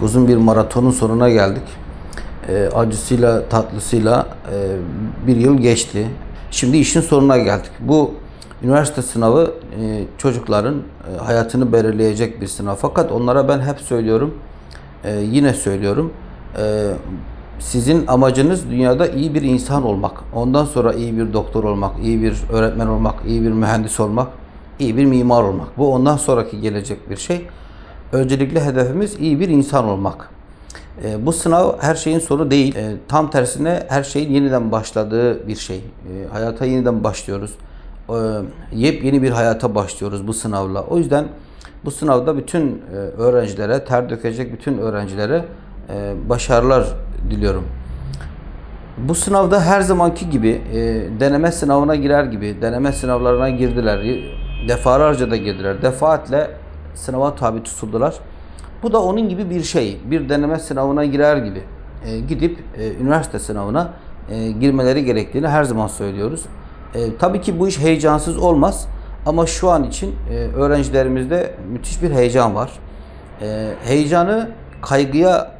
Uzun bir maratonun sonuna geldik. Acısıyla, tatlısıyla bir yıl geçti. Şimdi işin sonuna geldik. Bu üniversite sınavı çocukların hayatını belirleyecek bir sınav. Fakat onlara ben hep söylüyorum, yine söylüyorum. Sizin amacınız dünyada iyi bir insan olmak. Ondan sonra iyi bir doktor olmak, iyi bir öğretmen olmak, iyi bir mühendis olmak, iyi bir mimar olmak. Bu ondan sonraki gelecek bir şey. Öncelikle hedefimiz iyi bir insan olmak. Bu sınav her şeyin sonu değil. Tam tersine her şeyin yeniden başladığı bir şey. Hayata yeniden başlıyoruz. Yepyeni bir hayata başlıyoruz bu sınavla. O yüzden bu sınavda bütün öğrencilere, ter dökecek bütün öğrencilere başarılar diliyorum. Bu sınavda her zamanki gibi deneme sınavına girer gibi deneme sınavlarına girdiler. Defalarca da girdiler. Defaatle sınava tabi tutuldular. Bu da onun gibi bir şey. Bir deneme sınavına girer gibi gidip üniversite sınavına girmeleri gerektiğini her zaman söylüyoruz. Tabii ki bu iş heyecansız olmaz. Ama şu an için öğrencilerimizde müthiş bir heyecan var. Heyecanı kaygıya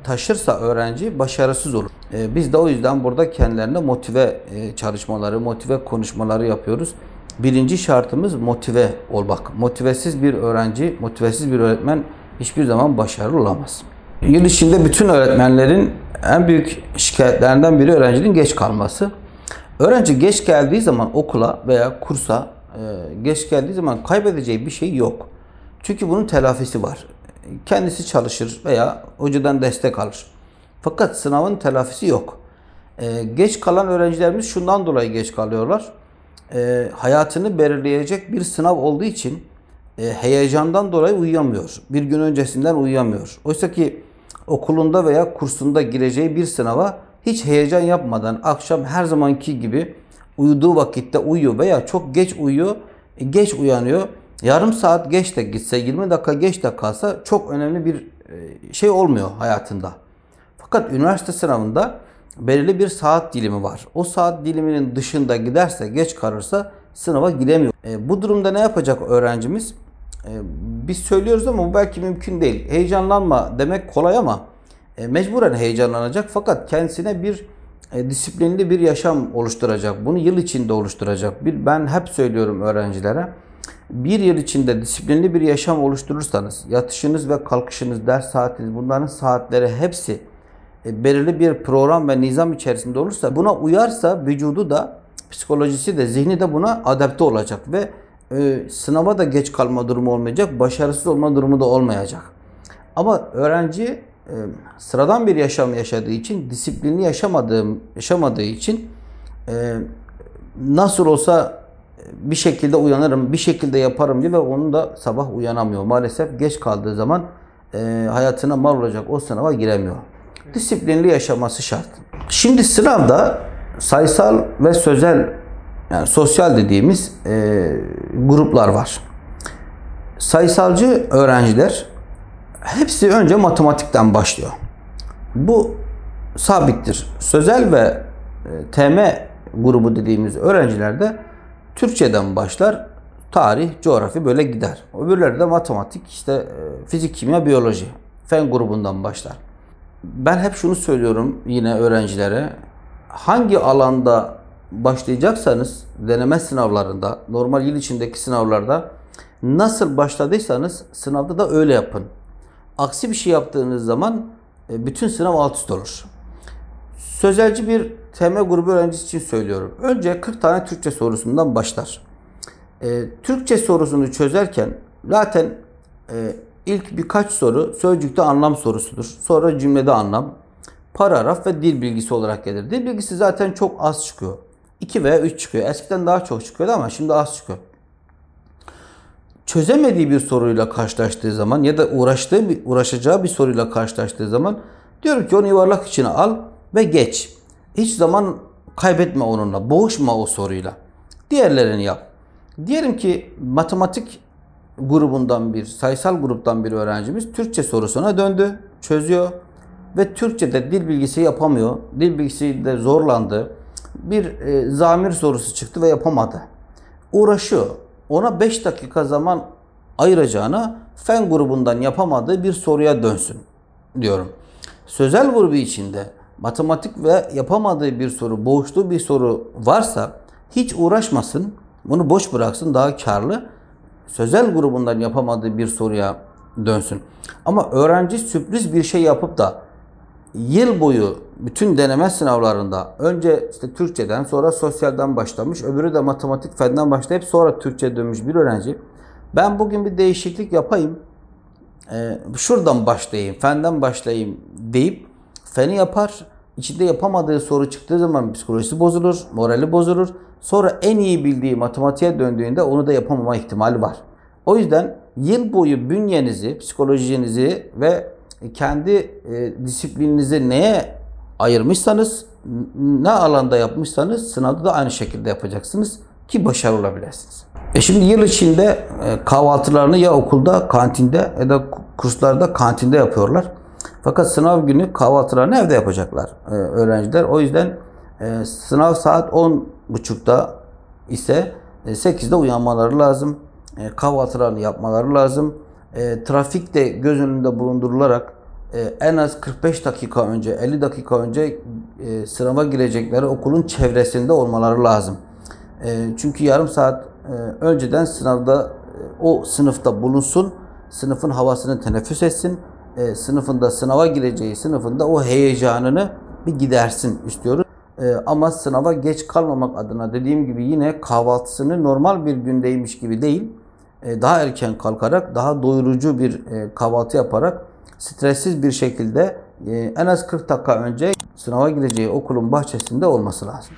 taşırsa öğrenci başarısız olur. Biz de o yüzden burada kendilerine motive çalışmaları, motive konuşmaları yapıyoruz. Birinci şartımız motive olmak. Motivesiz bir öğrenci, motivesiz bir öğretmen hiçbir zaman başarılı olamaz. Yıl içinde bütün öğretmenlerin en büyük şikayetlerinden biri öğrencinin geç kalması. Öğrenci geç geldiği zaman okula veya kursa geç geldiği zaman kaybedeceği bir şey yok. Çünkü bunun telafisi var. Kendisi çalışır veya hocadan destek alır. Fakat sınavın telafisi yok. Geç kalan öğrencilerimiz şundan dolayı geç kalıyorlar. Hayatını belirleyecek bir sınav olduğu için heyecandan dolayı uyuyamıyor. Bir gün öncesinden uyuyamıyor. Oysa ki okulunda veya kursunda gireceği bir sınava hiç heyecan yapmadan akşam her zamanki gibi uyuduğu vakitte uyuyor veya çok geç uyuyor, geç uyanıyor. Yarım saat geç de gitse, 20 dakika geç de kalsa çok önemli bir şey olmuyor hayatında. Fakat üniversite sınavında belirli bir saat dilimi var. O saat diliminin dışında giderse, geç kalırsa sınava giremiyor. Bu durumda ne yapacak öğrencimiz? Biz söylüyoruz ama bu belki mümkün değil. Heyecanlanma demek kolay ama mecburen heyecanlanacak. Fakat kendisine bir disiplinli bir yaşam oluşturacak. Bunu yıl içinde oluşturacak. Ben hep söylüyorum öğrencilere. Bir yıl içinde disiplinli bir yaşam oluşturursanız, yatışınız ve kalkışınız, ders saatiniz, bunların saatleri hepsi belirli bir program ve nizam içerisinde olursa, buna uyarsa vücudu da, psikolojisi de, zihni de buna adapte olacak ve sınava da geç kalma durumu olmayacak, başarısız olma durumu da olmayacak. Ama öğrenci sıradan bir yaşam yaşadığı için, disiplinli yaşamadığı için nasıl olsa bir şekilde uyanırım, bir şekilde yaparım diye ve onun da sabah uyanamıyor. Maalesef geç kaldığı zaman hayatına mal olacak o sınava giremiyor. Disiplinli yaşaması şart. Şimdi sınavda sayısal ve sözel, yani sosyal dediğimiz gruplar var. Sayısalcı öğrenciler hepsi önce matematikten başlıyor. Bu sabittir. Sözel ve TM grubu dediğimiz öğrenciler de Türkçeden başlar. Tarih, coğrafya böyle gider. Öbürleri de matematik, işte fizik, kimya, biyoloji. Fen grubundan başlar. Ben hep şunu söylüyorum yine öğrencilere. Hangi alanda başlayacaksanız deneme sınavlarında, normal yıl içindeki sınavlarda nasıl başladıysanız sınavda da öyle yapın. Aksi bir şey yaptığınız zaman bütün sınav alt üst olur. Sözelci bir TM grubu öğrencisi için söylüyorum. Önce 40 tane Türkçe sorusundan başlar. Türkçe sorusunu çözerken zaten ilk birkaç soru sözcükte anlam sorusudur. Sonra cümlede anlam, paragraf ve dil bilgisi olarak gelir. Dil bilgisi zaten çok az çıkıyor. 2 veya 3 çıkıyor. Eskiden daha çok çıkıyordu ama şimdi az çıkıyor. Çözemediği bir soruyla karşılaştığı zaman ya da uğraşacağı bir soruyla karşılaştığı zaman diyorum ki onu yuvarlak içine al ve geç. Hiç zaman kaybetme onunla. Boğuşma o soruyla. Diğerlerini yap. Diyelim ki matematik grubundan bir, sayısal gruptan bir öğrencimiz Türkçe sorusuna döndü, çözüyor ve Türkçe'de dil bilgisi yapamıyor. Dil bilgisiyle zorlandı. Bir zamir sorusu çıktı ve yapamadı. Uğraşıyor. Ona 5 dakika zaman ayıracağına fen grubundan yapamadığı bir soruya dönsün. diyorum. Sözel grubu içinde matematik ve yapamadığı bir soru, boğuştuğu bir soru varsa hiç uğraşmasın, bunu boş bıraksın, daha karlı. Sözel grubundan yapamadığı bir soruya dönsün. Ama öğrenci sürpriz bir şey yapıp da yıl boyu bütün deneme sınavlarında önce işte Türkçeden, sonra sosyalden başlamış, öbürü de matematik fenden başlayıp sonra Türkçe dönmüş bir öğrenci, ben bugün bir değişiklik yapayım, şuradan başlayayım, fenden başlayayım deyip feni yapar. İçinde yapamadığı soru çıktığı zaman psikolojisi bozulur, morali bozulur. Sonra en iyi bildiği matematiğe döndüğünde onu da yapamama ihtimali var. O yüzden yıl boyu bünyenizi, psikolojinizi ve kendi disiplininizi neye ayırmışsanız, ne alanda yapmışsanız sınavda da aynı şekilde yapacaksınız ki başarılı olabilirsiniz. Şimdi yıl içinde kahvaltılarını ya okulda, kantinde ya da kurslarda kantinde yapıyorlar. Fakat sınav günü kahvaltılarını evde yapacaklar öğrenciler. O yüzden sınav saat 10.30'da ise 8'de uyanmaları lazım. Kahvaltılarını yapmaları lazım. Trafik de göz önünde bulundurularak en az 45 dakika önce, 50 dakika önce sınava girecekleri okulun çevresinde olmaları lazım. Çünkü yarım saat önceden sınavda o sınıfta bulunsun, sınıfın havasını teneffüs etsin, sınıfında sınava gireceği sınıfında o heyecanını bir gidersin istiyoruz. Ama sınava geç kalmamak adına dediğim gibi yine kahvaltısını normal bir gündeymiş gibi değil, daha erken kalkarak, daha doyurucu bir kahvaltı yaparak stressiz bir şekilde en az 40 dakika önce sınava gideceği okulun bahçesinde olması lazım.